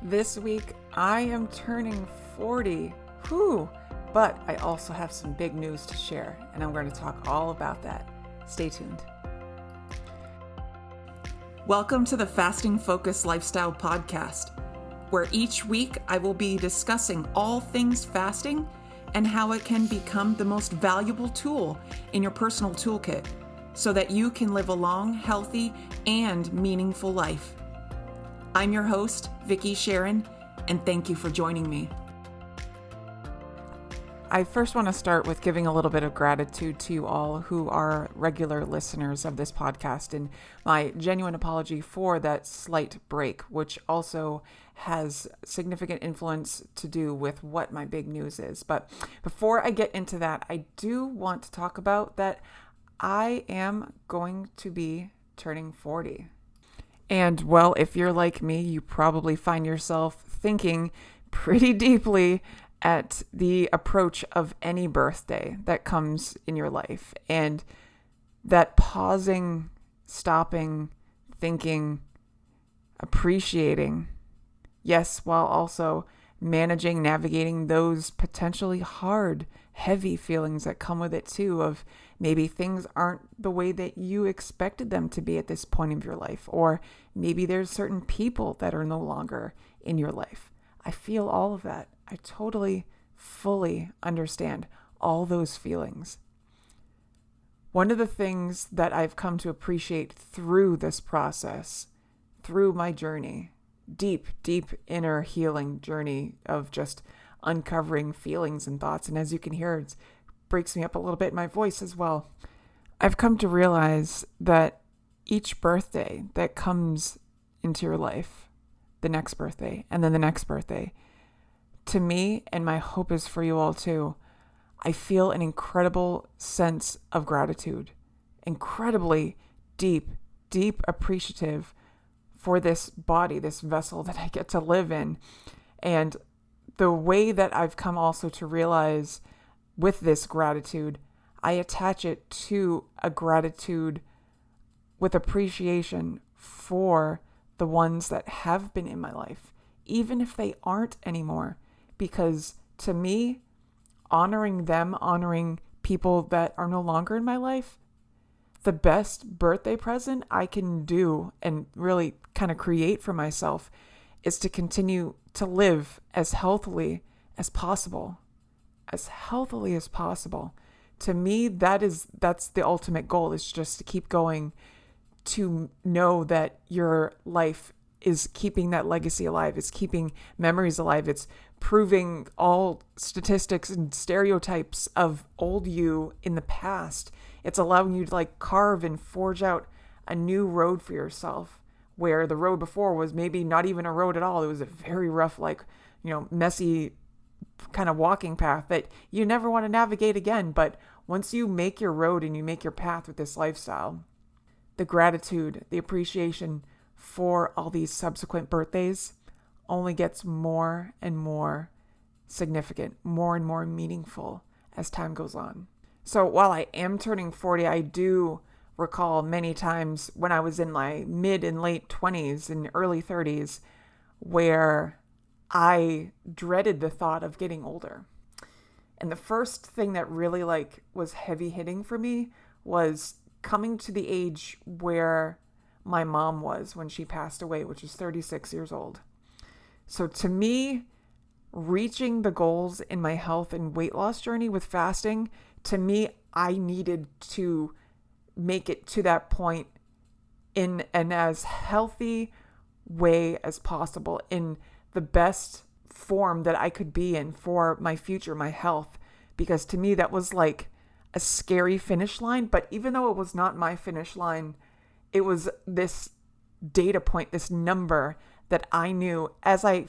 This week, I am turning 40. Whew! But I also have some big news to share, and I'm going to talk all about that. Stay tuned. Welcome to the Fasting Focused Lifestyle Podcast, where each week I will be discussing all things fasting and how it can become the most valuable tool in your personal toolkit so that you can live a long, healthy, and meaningful life. I'm your host, Vicki Sharon, and thank you for joining me. I first want to start with giving a little bit of gratitude to you all who are regular listeners of this podcast, and my genuine apology for that slight break, which also has significant influence to do with what my big news is. But before I get into that, I do want to talk about that I am going to be turning 40. And well, if you're like me, you probably find yourself thinking pretty deeply at the approach of any birthday that comes in your life. And that pausing, stopping, thinking, appreciating, yes, while also managing, navigating those potentially hard, heavy feelings that come with it too, of maybe things aren't the way that you expected them to be at this point of your life, or maybe there's certain people that are no longer in your life. I feel all of that. I totally, fully understand all those feelings. One of the things that I've come to appreciate through this process, through my journey, deep inner healing journey of just uncovering feelings and thoughts. And as you can hear, it breaks me up a little bit in my voice as well. I've come to realize that each birthday that comes into your life, the next birthday, and then the next birthday, to me, and my hope is for you all too, I feel an incredible sense of gratitude, incredibly deep appreciative for this body, this vessel that I get to live in. And the way that I've come also to realize with this gratitude, I attach it to a gratitude with appreciation for the ones that have been in my life, even if they aren't anymore. Because to me, honoring them, honoring people that are no longer in my life, the best birthday present I can do and really kind of create for myself is to continue to live as healthily as possible. As healthily as possible. To me, that's the ultimate goal, is just to keep going, to know that your life is keeping that legacy alive. It's keeping memories alive. It's proving all statistics and stereotypes of old you in the past. It's allowing you to carve and forge out a new road for yourself, where the road before was maybe not even a road at all. It was a very rough, messy kind of walking path that you never want to navigate again. But once you make your road and you make your path with this lifestyle, the gratitude, the appreciation for all these subsequent birthdays only gets more and more significant, more and more meaningful as time goes on. So while I am turning 40, I do recall many times when I was in my mid and late 20s and early 30s where I dreaded the thought of getting older. And the first thing that really was heavy hitting for me was coming to the age where my mom was when she passed away, which is 36 years old. So to me, reaching the goals in my health and weight loss journey with fasting, to me, I needed to make it to that point in an as healthy way as possible, in the best form that I could be in for my future, my health. Because to me, that was like a scary finish line. But even though it was not my finish line, it was this data point, this number that I knew as I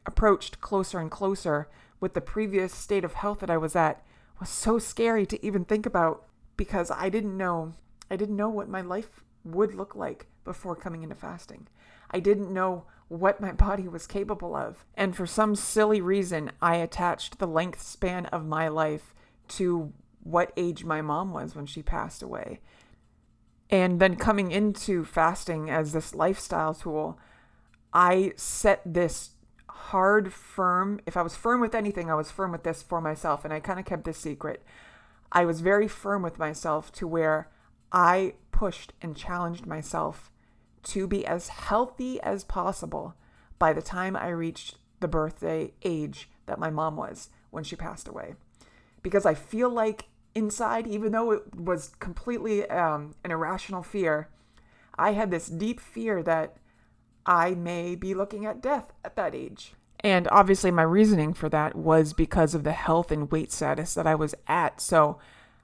approached closer and closer with the previous state of health that I was at, was so scary to even think about, because I didn't know what my life would look like before coming into fasting. I didn't know what my body was capable of. And for some silly reason, I attached the length span of my life to what age my mom was when she passed away. And then coming into fasting as this lifestyle tool, I set this if I was firm with anything, I was firm with this for myself. And I kind of kept this secret. I was very firm with myself to where I pushed and challenged myself to be as healthy as possible by the time I reached the birthday age that my mom was when she passed away. Because I feel like inside, even though it was completely an irrational fear, I had this deep fear that I may be looking at death at that age. And obviously my reasoning for that was because of the health and weight status that I was at. So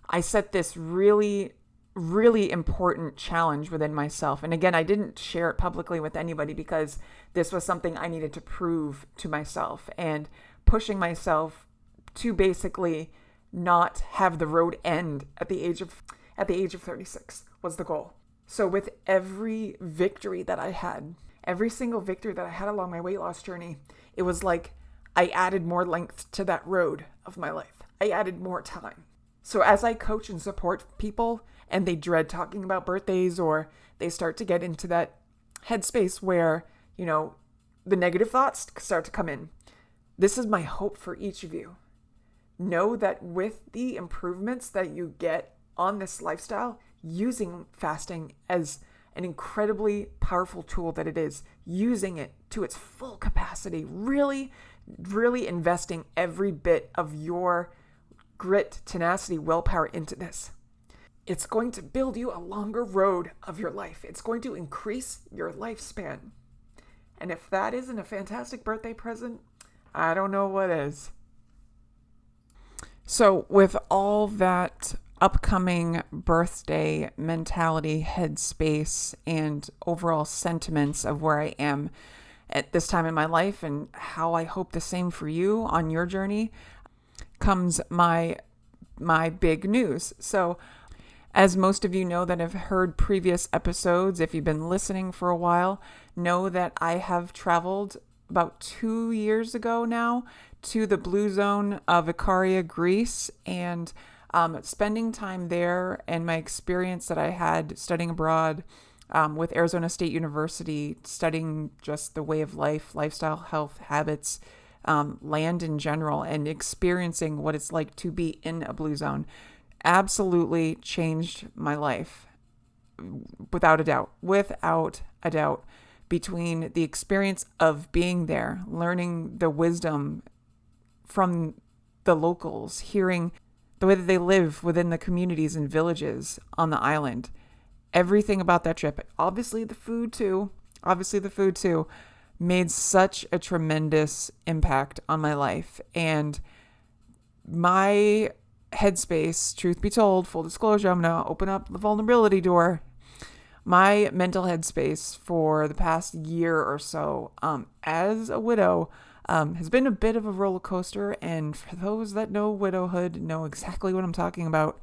I set this really, really important challenge within myself. And again, I didn't share it publicly with anybody because this was something I needed to prove to myself, and pushing myself to basically not have the road end at the age of 36 was the goal. So with every victory that I had, every single victory that I had along my weight loss journey, it was like I added more length to that road of my life. I added more time. So as I coach and support people and they dread talking about birthdays, or they start to get into that headspace where, the negative thoughts start to come in, this is my hope for each of you. Know that with the improvements that you get on this lifestyle, using fasting as an incredibly powerful tool that it is, using it to its full capacity, really, really investing every bit of your grit, tenacity, willpower into this. It's going to build you a longer road of your life. It's going to increase your lifespan. And if that isn't a fantastic birthday present, I don't know what is. So with all that upcoming birthday mentality, headspace, and overall sentiments of where I am at this time in my life, and how I hope the same for you on your journey, comes my big news. So as most of you know that have heard previous episodes, if you've been listening for a while, know that I have traveled about 2 years ago now to the Blue Zone of Ikaria, Greece, and spending time there, and my experience that I had studying abroad with Arizona State University, studying just the way of life, lifestyle, health, habits, land in general, and experiencing what it's like to be in a blue zone, absolutely changed my life without a doubt. Between the experience of being there, learning the wisdom from the locals, hearing the way that they live within the communities and villages on the island, everything about that trip, obviously the food too, made such a tremendous impact on my life. And my headspace, truth be told, full disclosure, I'm going to open up the vulnerability door. My mental headspace for the past year or so, as a widow, has been a bit of a roller coaster. And for those that know widowhood, know exactly what I'm talking about.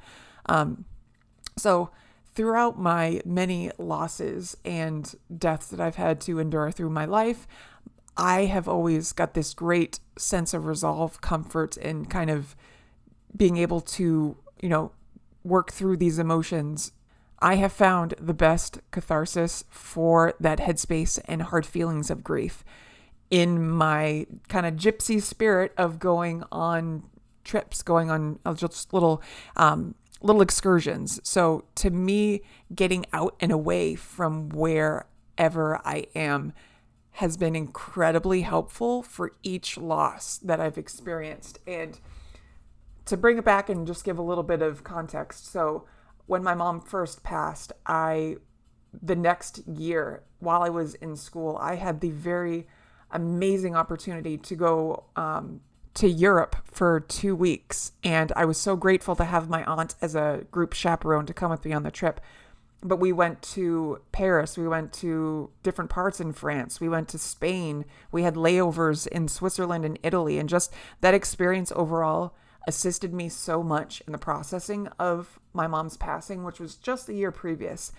So throughout my many losses and deaths that I've had to endure through my life, I have always got this great sense of resolve, comfort, and kind of being able to, work through these emotions. I have found the best catharsis for that headspace and hard feelings of grief in my kind of gypsy spirit of going on trips, going on just little excursions. So to me, getting out and away from wherever I am has been incredibly helpful for each loss that I've experienced. And to bring it back and just give a little bit of context. So when my mom first passed, the next year while I was in school, I had the very amazing opportunity to go to Europe for 2 weeks. And I was so grateful to have my aunt as a group chaperone to come with me on the trip. But we went to Paris, we went to different parts in France, we went to Spain, we had layovers in Switzerland and Italy, and just that experience overall assisted me so much in the processing of my mom's passing, which was just the year previous.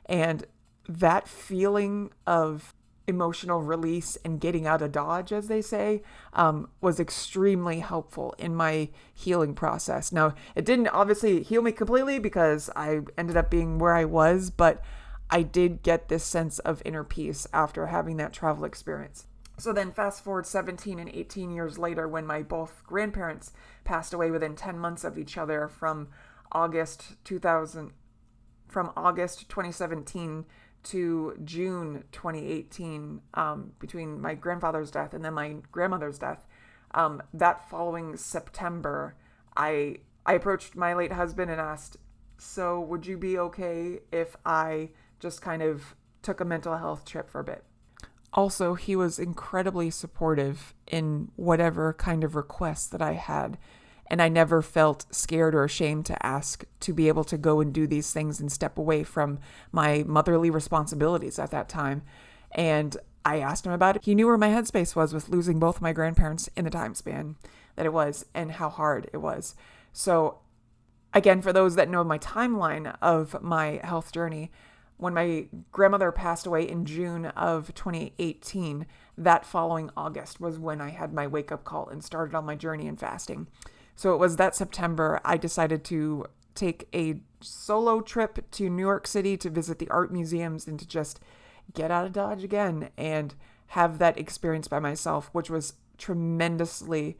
And that feeling of emotional release and getting out of Dodge, as they say, was extremely helpful in my healing process. Now, it didn't obviously heal me completely because I ended up being where I was, but I did get this sense of inner peace after having that travel experience. So then fast forward 17 and 18 years later, when my both grandparents passed away within 10 months of each other August 2000 from August 2017 to June 2018, between my grandfather's death and then my grandmother's death. That following September, I approached my late husband and asked, "So would you be okay if I just kind of took a mental health trip for a bit?" Also, he was incredibly supportive in whatever kind of requests that I had. And I never felt scared or ashamed to ask to be able to go and do these things and step away from my motherly responsibilities at that time. And I asked him about it. He knew where my headspace was with losing both my grandparents in the time span that it was and how hard it was. So, again, for those that know my timeline of my health journey, when my grandmother passed away in June of 2018, that following August was when I had my wake-up call and started on my journey in fasting. So it was that September I decided to take a solo trip to New York City to visit the art museums and to just get out of Dodge again and have that experience by myself, which was tremendously,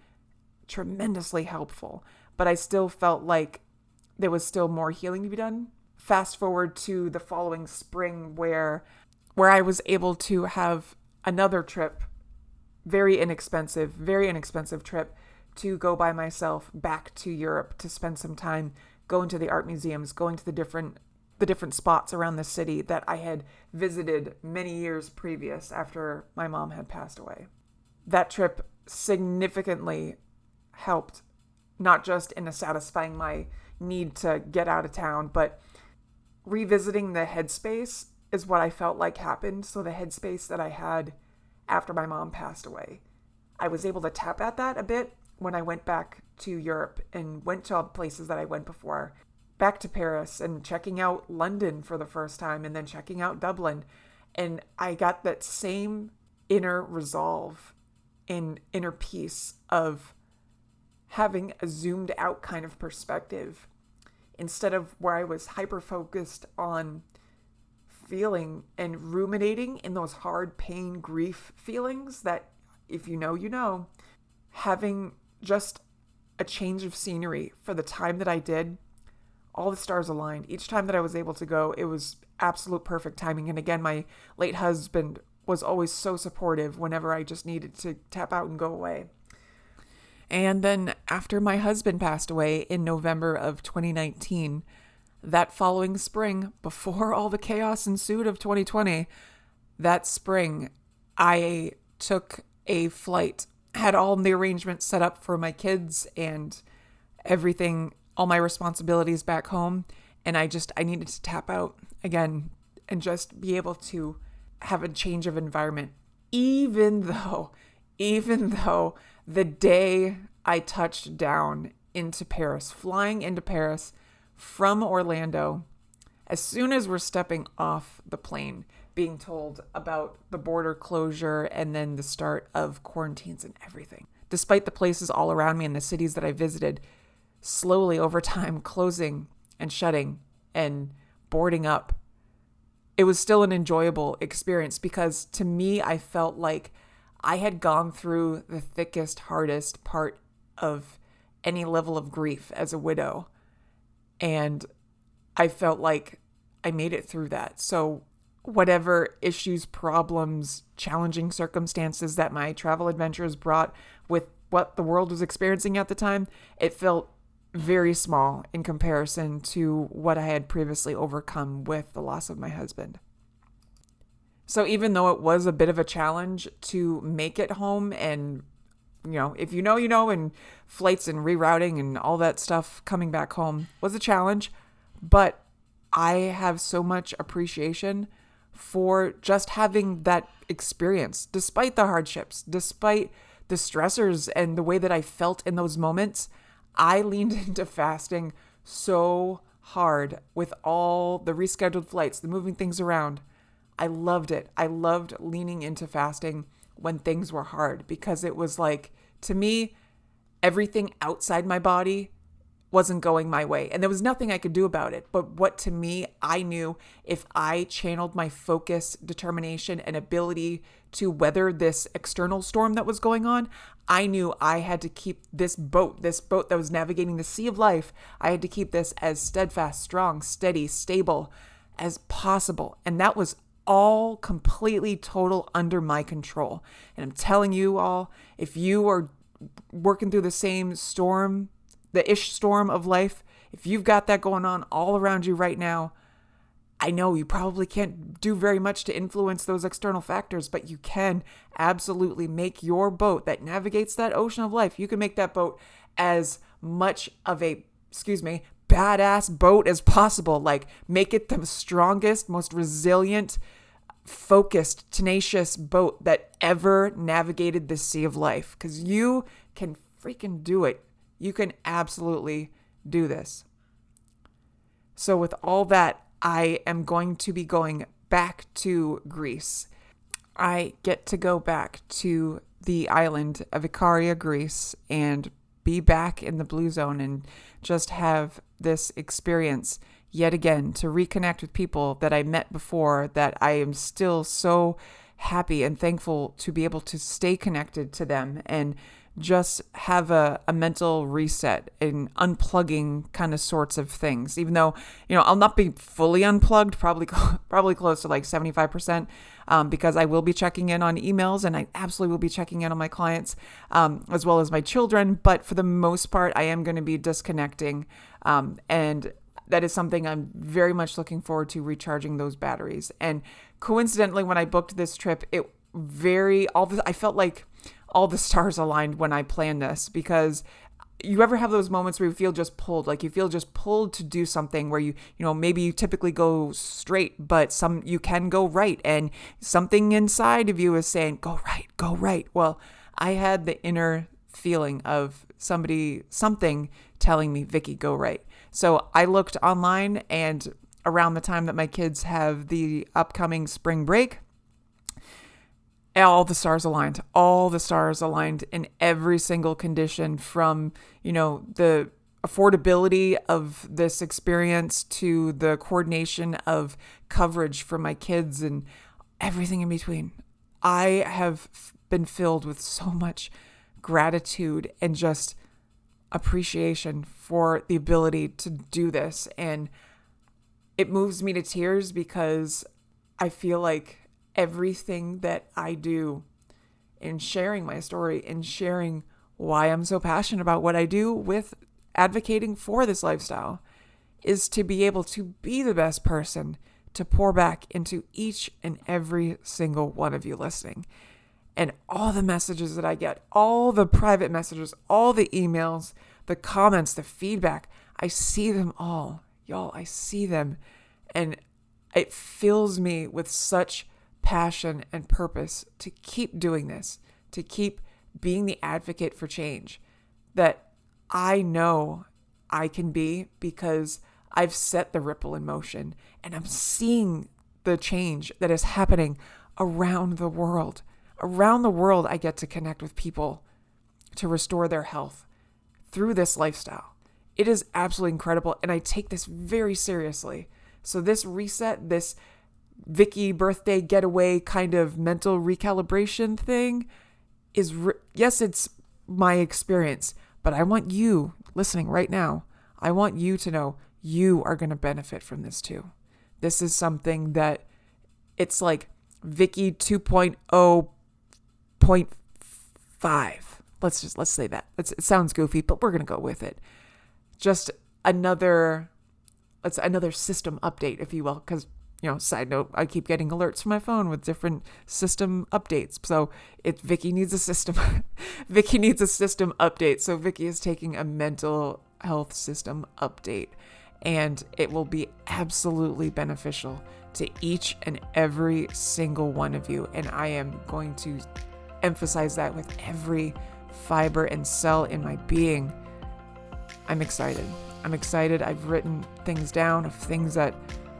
tremendously helpful. But I still felt like there was still more healing to be done. Fast forward to the following spring where I was able to have another trip, very inexpensive trip to go by myself back to Europe to spend some time going to the art museums, going to the different spots around the city that I had visited many years previous after my mom had passed away. That trip significantly helped, not just in satisfying my need to get out of town, but revisiting the headspace is what I felt like happened. So the headspace that I had after my mom passed away, I was able to tap at that a bit when I went back to Europe and went to all the places that I went before, back to Paris and checking out London for the first time and then checking out Dublin. And I got that same inner resolve and inner peace of having a zoomed out kind of perspective instead of where I was hyper focused on feeling and ruminating in those hard pain, grief feelings that, if you know, you know. Having just a change of scenery for the time that I did, all the stars aligned. Each time that I was able to go, it was absolute perfect timing. And again, my late husband was always so supportive whenever I just needed to tap out and go away. And then after my husband passed away in November of 2019, that following spring, before all the chaos ensued of 2020, that spring, I took a flight, had all the arrangements set up for my kids and everything, all my responsibilities back home. And I needed to tap out again and just be able to have a change of environment. Even though the day I touched down into Paris, flying into Paris from Orlando, as soon as we're stepping off the plane, being told about the border closure and then the start of quarantines and everything. Despite the places all around me and the cities that I visited, slowly over time closing and shutting and boarding up, it was still an enjoyable experience because to me, I felt like I had gone through the thickest, hardest part of any level of grief as a widow. And I felt like I made it through that. So whatever issues, problems, challenging circumstances that my travel adventures brought with what the world was experiencing at the time, it felt very small in comparison to what I had previously overcome with the loss of my husband. So even though it was a bit of a challenge to make it home and, if you know, and flights and rerouting and all that stuff coming back home was a challenge, but I have so much appreciation for just having that experience, despite the hardships, despite the stressors and the way that I felt in those moments. I leaned into fasting so hard with all the rescheduled flights, the moving things around. I loved it. I loved leaning into fasting when things were hard because it was like, to me, everything outside my body wasn't going my way. And there was nothing I could do about it. But what to me, I knew if I channeled my focus, determination, and ability to weather this external storm that was going on, I knew I had to keep this boat that was navigating the sea of life, I had to keep this as steadfast, strong, steady, stable as possible. And that was all completely total under my control. And I'm telling you all, if you are working through the same storm, the ish storm of life, if you've got that going on all around you right now, I know you probably can't do very much to influence those external factors, but you can absolutely make your boat that navigates that ocean of life. You can make that boat as much of a, badass boat as possible. Like, make it the strongest, most resilient, focused, tenacious boat that ever navigated the sea of life. Because you can freaking do it. You can absolutely do this. So with all that, I am going to be going back to Greece. I get to go back to the island of Ikaria, Greece, and be back in the blue zone and just have this experience yet again to reconnect with people that I met before, that I am still so happy and thankful to be able to stay connected to them and just have a mental reset and unplugging kind of sorts of things. Even though, I'll not be fully unplugged, probably close to like 75%, because I will be checking in on emails, and I absolutely will be checking in on my clients, as well as my children. But for the most part, I am going to be disconnecting. And that is something I'm very much looking forward to, recharging those batteries. And coincidentally, when I booked this trip, I felt like all the stars aligned when I planned this, because you ever have those moments where you feel just pulled, like you feel just pulled to do something where maybe you typically go straight, but you can go right, and something inside of you is saying, go right. Well, I had the inner feeling of something telling me, Vicky, go right. So I looked online, and around the time that my kids have the upcoming spring break, all the stars aligned in every single condition, from, the affordability of this experience to the coordination of coverage for my kids and everything in between. I have been filled with so much gratitude and just appreciation for the ability to do this. And it moves me to tears, because I feel like everything that I do in sharing my story and sharing why I'm so passionate about what I do with advocating for this lifestyle is to be able to be the best person to pour back into each and every single one of you listening. And all the messages that I get, all the private messages, all the emails, the comments, the feedback, I see them all. Y'all, I see them. And it fills me with such passion and purpose to keep doing this, to keep being the advocate for change that I know I can be, because I've set the ripple in motion, and I'm seeing the change that is happening around the world. Around the world, I get to connect with people to restore their health through this lifestyle. It is absolutely incredible, and I take this very seriously. So this reset, this Vicky birthday getaway kind of mental recalibration thing is, yes, it's my experience, but I want you listening right now, I want you to know you are going to benefit from this too. This is something that it's like Vicky 2.0.5. Let's say that. It sounds goofy, but we're going to go with it. Just another system update, if you will, because side note, I keep getting alerts from my phone with different system updates. So Vicky needs a system. Vicky needs a system update. So Vicky is taking a mental health system update, and it will be absolutely beneficial to each and every single one of you. And I am going to emphasize that with every fiber and cell in my being. I'm excited. I've written things down of things that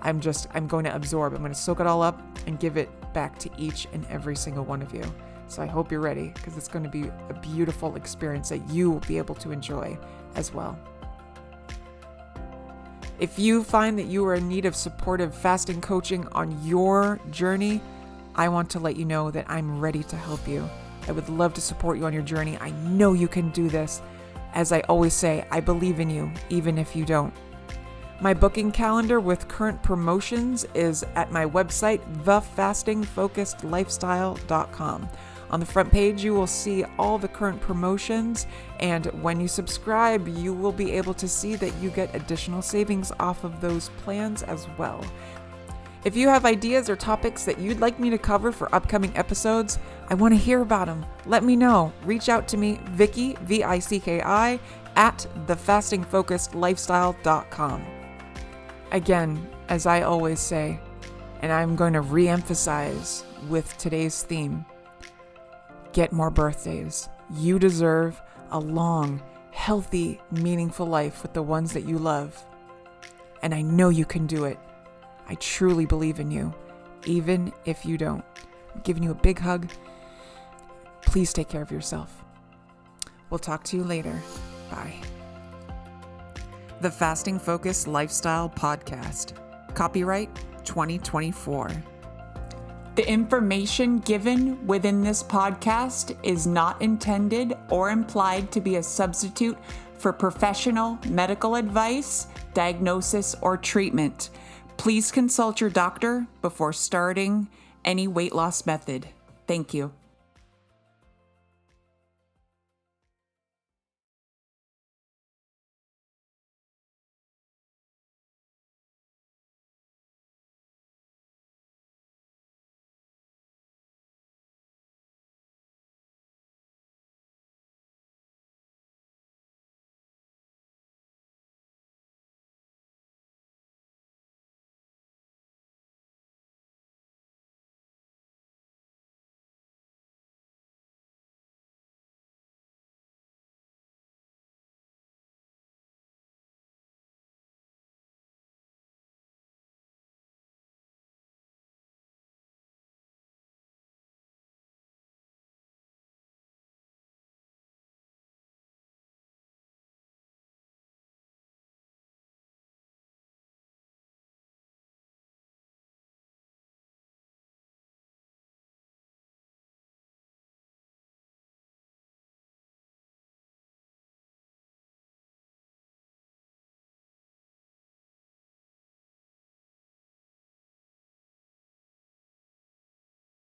I'm going to absorb. I'm going to soak it all up and give it back to each and every single one of you. So I hope you're ready, because it's going to be a beautiful experience that you will be able to enjoy as well. If you find that you are in need of supportive fasting coaching on your journey, I want to let you know that I'm ready to help you. I would love to support you on your journey. I know you can do this. As I always say, I believe in you, even if you don't. My booking calendar with current promotions is at my website, thefastingfocusedlifestyle.com. On the front page, you will see all the current promotions, and when you subscribe, you will be able to see that you get additional savings off of those plans as well. If you have ideas or topics that you'd like me to cover for upcoming episodes, I want to hear about them. Let me know. Reach out to me, Vicki, Vicki, at thefastingfocusedlifestyle.com. Again, as I always say, and I'm going to re-emphasize with today's theme, get more birthdays. You deserve a long, healthy, meaningful life with the ones that you love. And I know you can do it. I truly believe in you, even if you don't. I'm giving you a big hug. Please take care of yourself. We'll talk to you later. Bye. The Fasting Focused Lifestyle Podcast. Copyright 2024. The information given within this podcast is not intended or implied to be a substitute for professional medical advice, diagnosis, or treatment. Please consult your doctor before starting any weight loss method. Thank you.